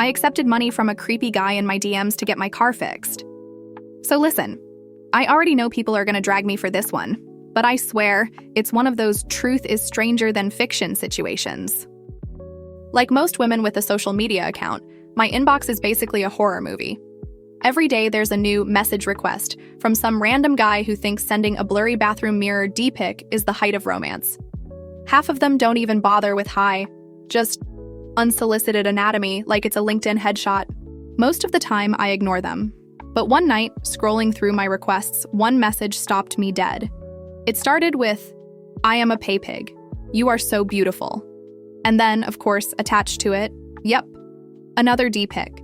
I accepted money from a creepy guy in my DMs to get my car fixed. So listen, I already know people are gonna drag me for this one, but I swear it's one of those truth is stranger than fiction situations. Like most women with a social media account, my inbox is basically a horror movie. Every day there's a new message request from some random guy who thinks sending a blurry bathroom mirror D-pic is the height of romance. Half of them don't even bother with hi, just unsolicited anatomy like it's a LinkedIn headshot. Most of the time I ignore them. But one night, scrolling through my requests, one message stopped me dead. It started with, "I am a pay pig. You are so beautiful." And then, of course, attached to it, yep, another D-pic.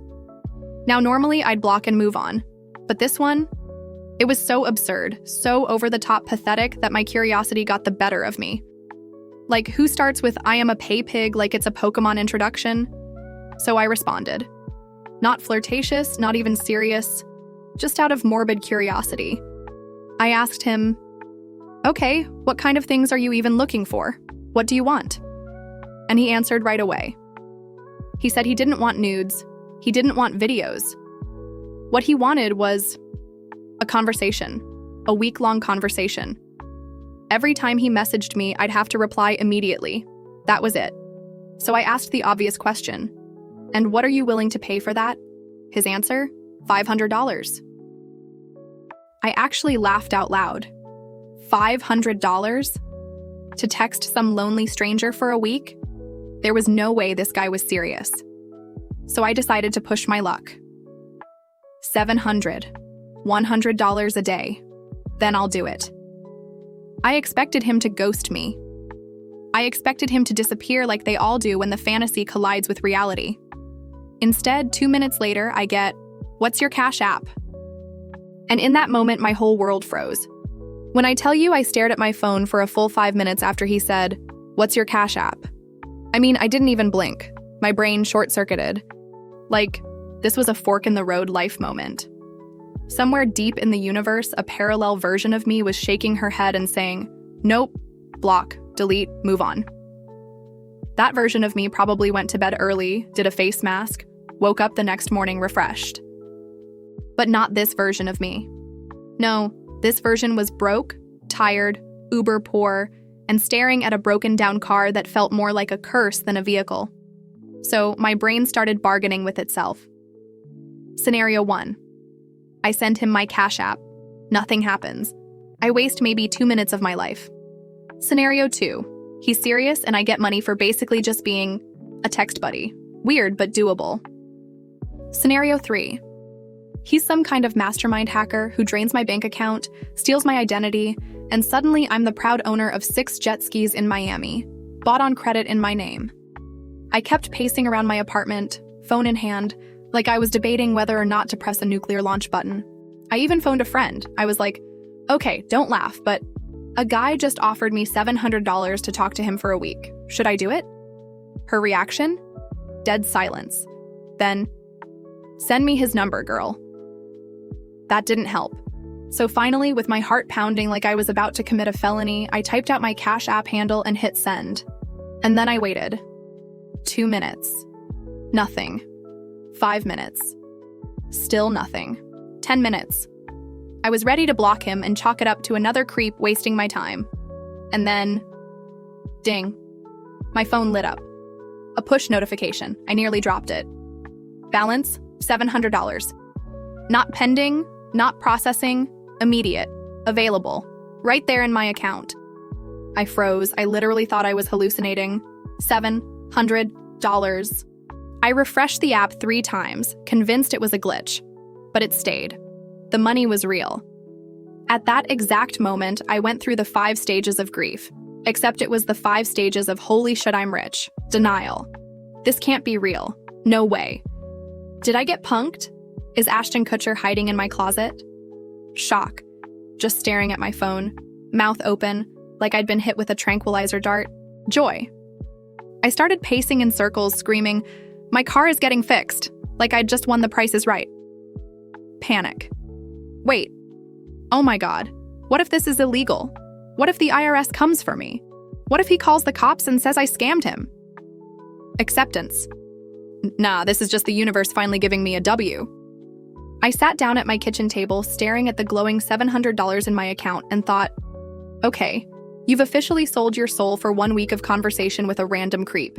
Now, normally I'd block and move on, but this one, it was so absurd, so over-the-top pathetic that my curiosity got the better of me. Like, who starts with "I am a pay pig" like it's a Pokemon introduction? So I responded. Not flirtatious, not even serious, just out of morbid curiosity. I asked him, "Okay, what kind of things are you even looking for? What do you want?" And he answered right away. He said he didn't want nudes. He didn't want videos. What he wanted was a conversation, a week-long conversation. Every time he messaged me, I'd have to reply immediately. That was it. So I asked the obvious question, "And what are you willing to pay for that?" His answer, $500. I actually laughed out loud. $500? To text some lonely stranger for a week? There was no way this guy was serious. So I decided to push my luck. $700, $100 a day. Then I'll do it. I expected him to ghost me. I expected him to disappear like they all do when the fantasy collides with reality. Instead, 2 minutes later, I get, "What's your Cash App?" And in that moment, my whole world froze. When I tell you I stared at my phone for a full 5 minutes after he said, "What's your Cash App?" I mean, I didn't even blink. My brain short-circuited. Like, this was a fork-in-the-road life moment. Somewhere deep in the universe, a parallel version of me was shaking her head and saying, "Nope, block, delete, move on." That version of me probably went to bed early, did a face mask, woke up the next morning refreshed. But not this version of me. No, this version was broke, tired, uber poor, and staring at a broken-down car that felt more like a curse than a vehicle. So my brain started bargaining with itself. Scenario 1. I send him my Cash App. Nothing happens. I waste maybe 2 minutes of my life. Scenario 2. He's serious and I get money for basically just being a text buddy. Weird, but doable. Scenario 3. He's some kind of mastermind hacker who drains my bank account, steals my identity, and suddenly I'm the proud owner of 6 jet skis in Miami, bought on credit in my name. I kept pacing around my apartment, phone in hand, like I was debating whether or not to press a nuclear launch button. I even phoned a friend. I was like, "Okay, don't laugh, but a guy just offered me $700 to talk to him for a week. Should I do it?" Her reaction? Dead silence. Then, "Send me his number, girl." That didn't help. So finally, with my heart pounding like I was about to commit a felony, I typed out my Cash App handle and hit send. And then I waited. 2 minutes. Nothing. 5 minutes. Still nothing. 10 minutes. I was ready to block him and chalk it up to another creep wasting my time. And then, ding. My phone lit up. A push notification. I nearly dropped it. Balance, $700. Not pending, not processing, immediate, available, right there in my account. I froze. I literally thought I was hallucinating. $700. I refreshed the app 3 times, convinced it was a glitch, but it stayed. The money was real. At that exact moment, I went through the 5 stages of grief, except it was the 5 stages of holy shit, I'm rich, denial. This can't be real. No way. Did I get punked? Is Ashton Kutcher hiding in my closet? Shock. Just staring at my phone, mouth open, like I'd been hit with a tranquilizer dart. Joy. I started pacing in circles, screaming, "My car is getting fixed," like I'd just won the Price is Right. Panic. Wait. Oh my God. What if this is illegal? What if the IRS comes for me? What if he calls the cops and says I scammed him? Acceptance. Nah, this is just the universe finally giving me a W. I sat down at my kitchen table, staring at the glowing $700 in my account, and thought, okay, you've officially sold your soul for 1 week of conversation with a random creep.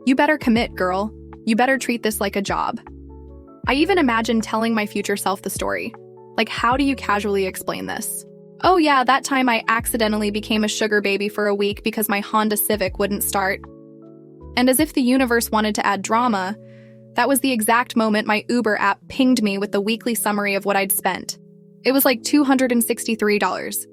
You better commit, girl. You better treat this like a job. I even imagined telling my future self the story. Like, how do you casually explain this? Oh yeah, that time I accidentally became a sugar baby for a week because my Honda Civic wouldn't start. And as if the universe wanted to add drama, that was the exact moment my Uber app pinged me with the weekly summary of what I'd spent. It was like $263.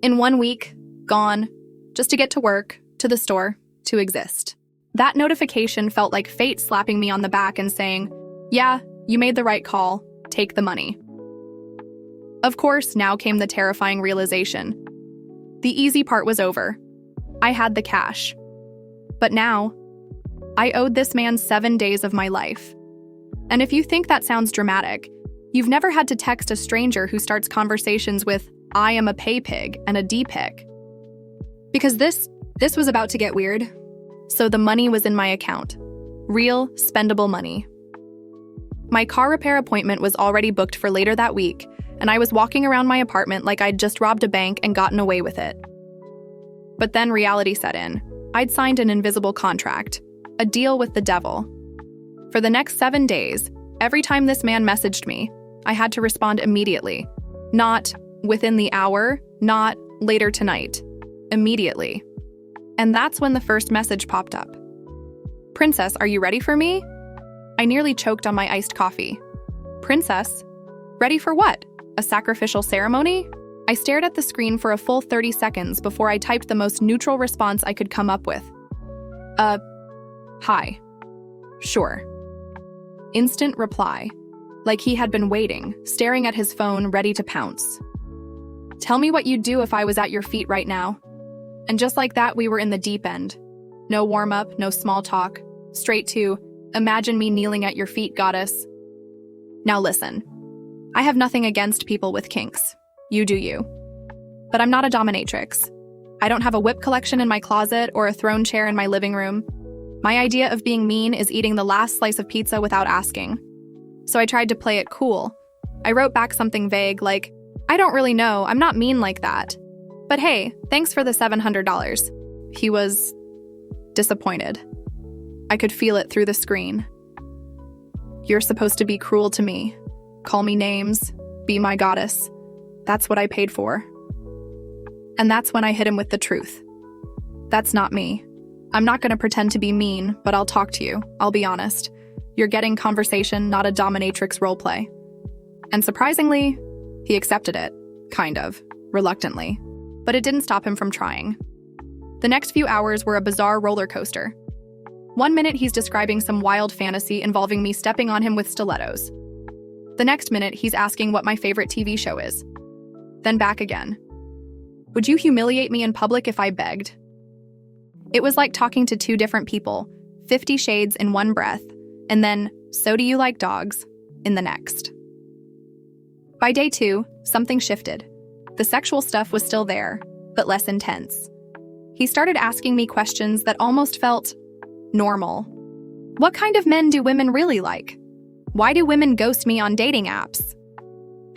In 1 week, gone, just to get to work, to the store, to exist. That notification felt like fate slapping me on the back and saying, yeah, you made the right call, take the money. Of course, now came the terrifying realization. The easy part was over. I had the cash. But now, I owed this man 7 days of my life. And if you think that sounds dramatic, you've never had to text a stranger who starts conversations with, I am a pay pig and a D pic. Because this was about to get weird. So the money was in my account. Real, spendable money. My car repair appointment was already booked for later that week, and I was walking around my apartment like I'd just robbed a bank and gotten away with it. But then reality set in. I'd signed an invisible contract, a deal with the devil. For the next 7 days, every time this man messaged me, I had to respond immediately. Not within the hour, not later tonight. Immediately. And that's when the first message popped up. Princess, are you ready for me? I nearly choked on my iced coffee. Princess? Ready for what? A sacrificial ceremony? I stared at the screen for a full 30 seconds before I typed the most neutral response I could come up with. Hi. Sure. Instant reply. Like he had been waiting, staring at his phone, ready to pounce. Tell me what you'd do if I was at your feet right now. And just like that, we were in the deep end. No warm-up, no small talk. Straight to, imagine me kneeling at your feet, goddess. Now listen. I have nothing against people with kinks. You do you. But I'm not a dominatrix. I don't have a whip collection in my closet or a throne chair in my living room. My idea of being mean is eating the last slice of pizza without asking. So I tried to play it cool. I wrote back something vague like, I don't really know, I'm not mean like that. But hey, thanks for the $700. He was disappointed. I could feel it through the screen. You're supposed to be cruel to me. Call me names. Be my goddess. That's what I paid for. And that's when I hit him with the truth. That's not me. I'm not going to pretend to be mean, but I'll talk to you. I'll be honest. You're getting conversation, not a dominatrix roleplay. And surprisingly, he accepted it. Kind of. Reluctantly. But it didn't stop him from trying. The next few hours were a bizarre roller coaster. 1 minute he's describing some wild fantasy involving me stepping on him with stilettos. The next minute he's asking what my favorite TV show is. Then back again. Would you humiliate me in public if I begged? It was like talking to 2 different people, 50 shades in one breath, and then, so do you like dogs, in the next. By day 2, something shifted. The sexual stuff was still there, but less intense. He started asking me questions that almost felt normal. What kind of men do women really like? Why do women ghost me on dating apps?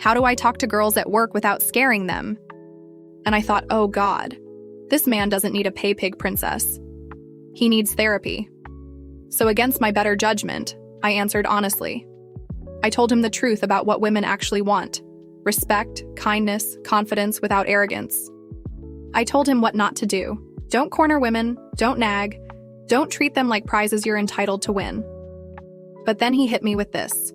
How do I talk to girls at work without scaring them? And I thought, oh God, this man doesn't need a pay pig princess. He needs therapy. So against my better judgment, I answered honestly. I told him the truth about what women actually want. Respect, kindness, confidence without arrogance. I told him what not to do. Don't corner women, don't nag, don't treat them like prizes you're entitled to win. But then he hit me with this.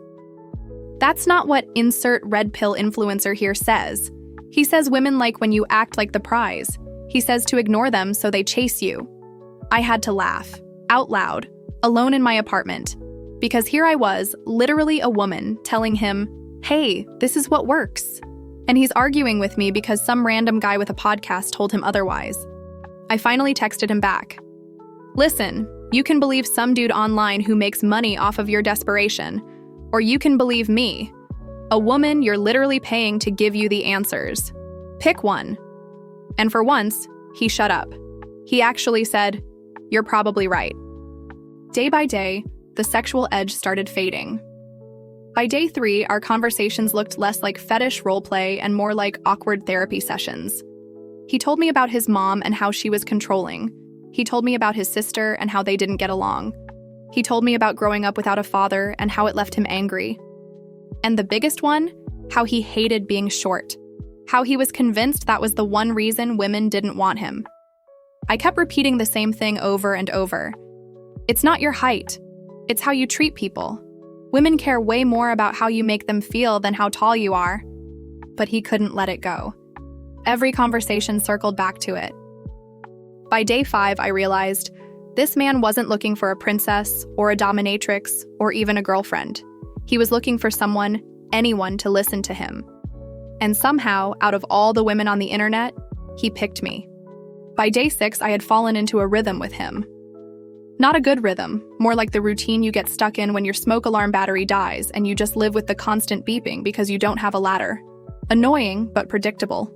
That's not what insert red pill influencer here says. He says women like when you act like the prize. He says to ignore them so they chase you. I had to laugh, out loud, alone in my apartment, because here I was, literally a woman, telling him, hey, this is what works. And he's arguing with me because some random guy with a podcast told him otherwise. I finally texted him back. Listen, you can believe some dude online who makes money off of your desperation, or you can believe me, a woman you're literally paying to give you the answers. Pick one. And for once, he shut up. He actually said, you're probably right. Day by day, the sexual edge started fading. By day 3, our conversations looked less like fetish roleplay and more like awkward therapy sessions. He told me about his mom and how she was controlling. He told me about his sister and how they didn't get along. He told me about growing up without a father and how it left him angry. And the biggest one, how he hated being short. How he was convinced that was the one reason women didn't want him. I kept repeating the same thing over and over. It's not your height. It's how you treat people. Women care way more about how you make them feel than how tall you are. But he couldn't let it go. Every conversation circled back to it. By day 5, I realized this man wasn't looking for a princess or a dominatrix or even a girlfriend. He was looking for someone, anyone, to listen to him. And somehow, out of all the women on the internet, he picked me. By day 6, I had fallen into a rhythm with him. Not a good rhythm, more like the routine you get stuck in when your smoke alarm battery dies and you just live with the constant beeping because you don't have a ladder. Annoying, but predictable.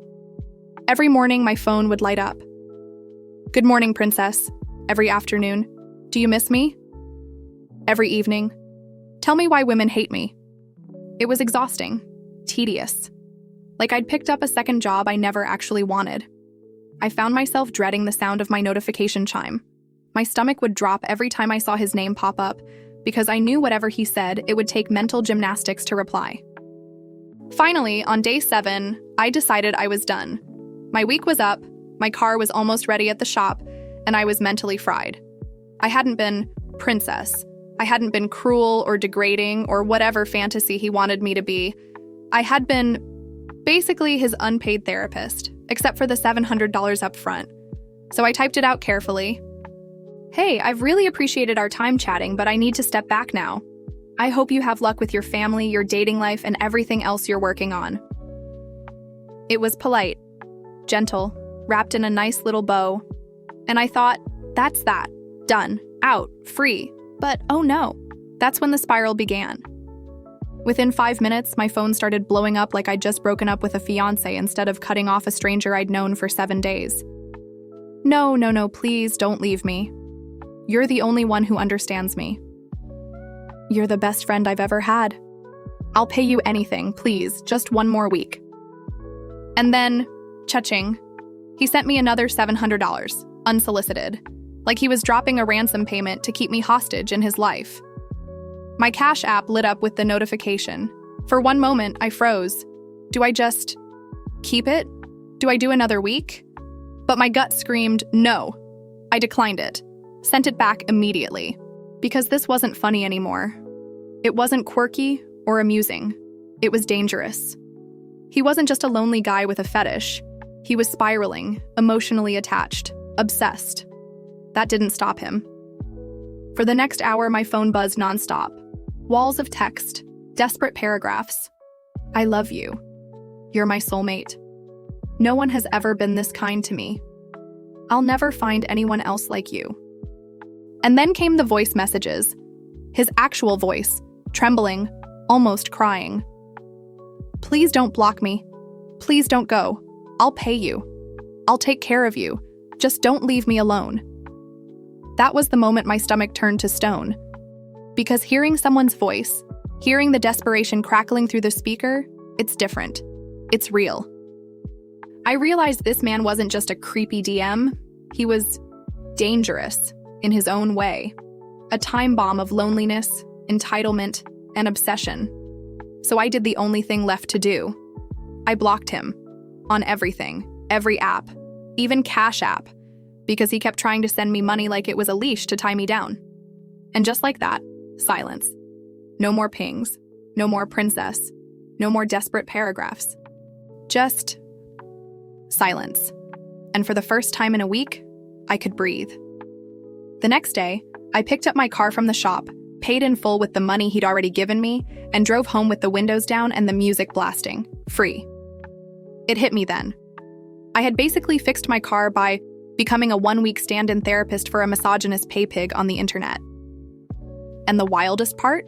Every morning, my phone would light up. Good morning, princess. Every afternoon. Do you miss me? Every evening. Tell me why women hate me. It was exhausting, tedious. Like I'd picked up a second job I never actually wanted. I found myself dreading the sound of my notification chime. My stomach would drop every time I saw his name pop up, because I knew whatever he said, it would take mental gymnastics to reply. Finally, on day 7, I decided I was done. My week was up, my car was almost ready at the shop, and I was mentally fried. I hadn't been princess. I hadn't been cruel or degrading or whatever fantasy he wanted me to be. I had been basically his unpaid therapist, except for the $700 up front. So I typed it out carefully. Hey, I've really appreciated our time chatting, but I need to step back now. I hope you have luck with your family, your dating life, and everything else you're working on. It was polite, gentle, wrapped in a nice little bow. And I thought, that's that. Done. Out. Free. But oh no, that's when the spiral began. Within 5 minutes, my phone started blowing up like I'd just broken up with a fiancé instead of cutting off a stranger I'd known for 7 days. No, please don't leave me. You're the only one who understands me. You're the best friend I've ever had. I'll pay you anything, please, just 1 more week. And then, cha-ching, he sent me another $700, unsolicited, like he was dropping a ransom payment to keep me hostage in his life. My Cash app lit up with the notification. For 1 moment, I froze. Do I just keep it? Do I do another week? But my gut screamed, no. I declined it. Sent it back immediately, because this wasn't funny anymore. It wasn't quirky or amusing. It was dangerous. He wasn't just a lonely guy with a fetish. He was spiraling, emotionally attached, obsessed. That didn't stop him. For the next hour, my phone buzzed nonstop. Walls of text, desperate paragraphs. I love you. You're my soulmate. No one has ever been this kind to me. I'll never find anyone else like you. And then came the voice messages. His actual voice, trembling, almost crying. Please don't block me. Please don't go. I'll pay you. I'll take care of you. Just don't leave me alone. That was the moment my stomach turned to stone. Because hearing someone's voice, hearing the desperation crackling through the speaker, it's different. It's real. I realized this man wasn't just a creepy DM. He was dangerous in his own way. A time bomb of loneliness, entitlement, and obsession. So I did the only thing left to do. I blocked him. On everything, every app, even Cash app, because he kept trying to send me money like it was a leash to tie me down. And just like that, silence. No more pings. No more princess. No more desperate paragraphs. Just silence. And for the first time in a week, I could breathe. The next day, I picked up my car from the shop, paid in full with the money he'd already given me, and drove home with the windows down and the music blasting, free. It hit me then. I had basically fixed my car by becoming a 1-week stand-in therapist for a misogynist pay pig on the internet. And the wildest part?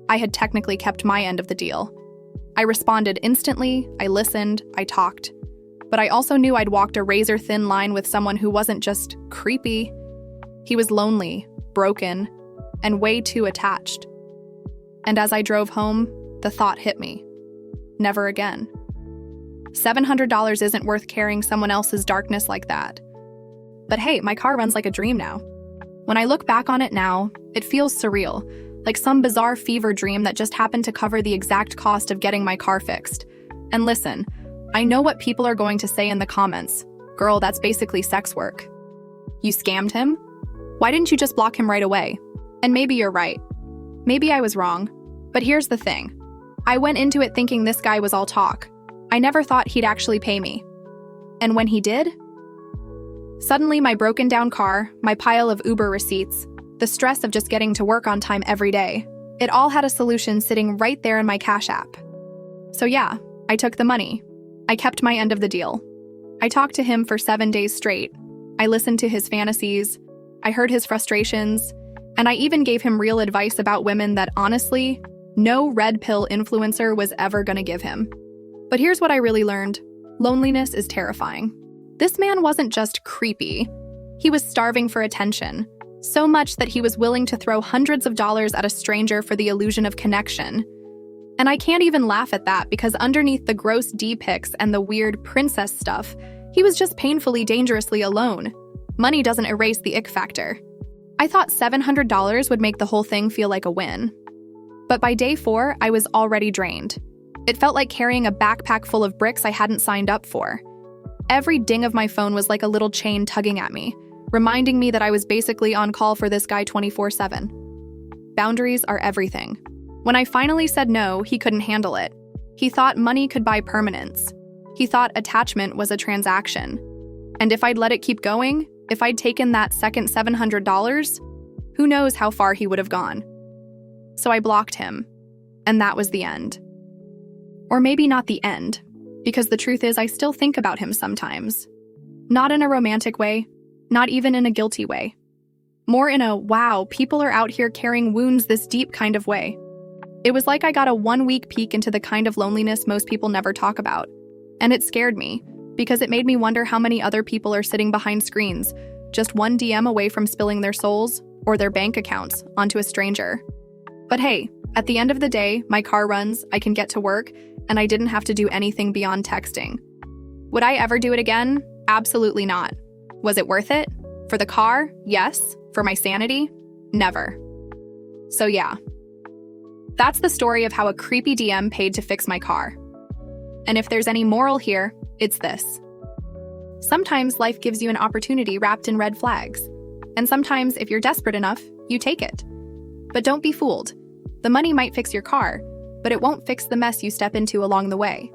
I had technically kept my end of the deal. I responded instantly, I listened, I talked. But I also knew I'd walked a razor-thin line with someone who wasn't just creepy. He was lonely, broken, and way too attached. And as I drove home, the thought hit me. Never again. $700 isn't worth carrying someone else's darkness like that. But hey, my car runs like a dream now. When I look back on it now, it feels surreal, like some bizarre fever dream that just happened to cover the exact cost of getting my car fixed. And listen, I know what people are going to say in the comments. Girl, that's basically sex work. You scammed him? Why didn't you just block him right away? And maybe you're right. Maybe I was wrong. But here's the thing. I went into it thinking this guy was all talk. I never thought he'd actually pay me. And when he did, suddenly my broken down car, my pile of Uber receipts, the stress of just getting to work on time every day, it all had a solution sitting right there in my Cash App. So yeah, I took the money. I kept my end of the deal. I talked to him for 7 days straight. I listened to his fantasies. I heard his frustrations. And I even gave him real advice about women that honestly, no red pill influencer was ever gonna give him. But here's what I really learned. Loneliness is terrifying. This man wasn't just creepy. He was starving for attention. So much that he was willing to throw hundreds of dollars at a stranger for the illusion of connection. And I can't even laugh at that because underneath the gross D-pics and the weird princess stuff, he was just painfully dangerously alone. Money doesn't erase the ick factor. I thought $700 would make the whole thing feel like a win. But by day 4, I was already drained. It felt like carrying a backpack full of bricks I hadn't signed up for. Every ding of my phone was like a little chain tugging at me, reminding me that I was basically on call for this guy 24/7. Boundaries are everything. When I finally said no, he couldn't handle it. He thought money could buy permanence. He thought attachment was a transaction. And if I'd let it keep going, if I'd taken that second $700, who knows how far he would have gone. So I blocked him, and that was the end. Or maybe not the end, because the truth is I still think about him sometimes. Not in a romantic way, not even in a guilty way. More in a, wow, people are out here carrying wounds this deep kind of way. It was like I got a 1-week peek into the kind of loneliness most people never talk about. And it scared me, because it made me wonder how many other people are sitting behind screens, just one DM away from spilling their souls or their bank accounts onto a stranger. But hey, at the end of the day, my car runs, I can get to work, and I didn't have to do anything beyond texting. Would I ever do it again? Absolutely not. Was it worth it? For the car? Yes. For my sanity? Never. So yeah. That's the story of how a creepy DM paid to fix my car. And if there's any moral here, it's this. Sometimes life gives you an opportunity wrapped in red flags. And sometimes, if you're desperate enough, you take it. But don't be fooled. The money might fix your car, but it won't fix the mess you step into along the way.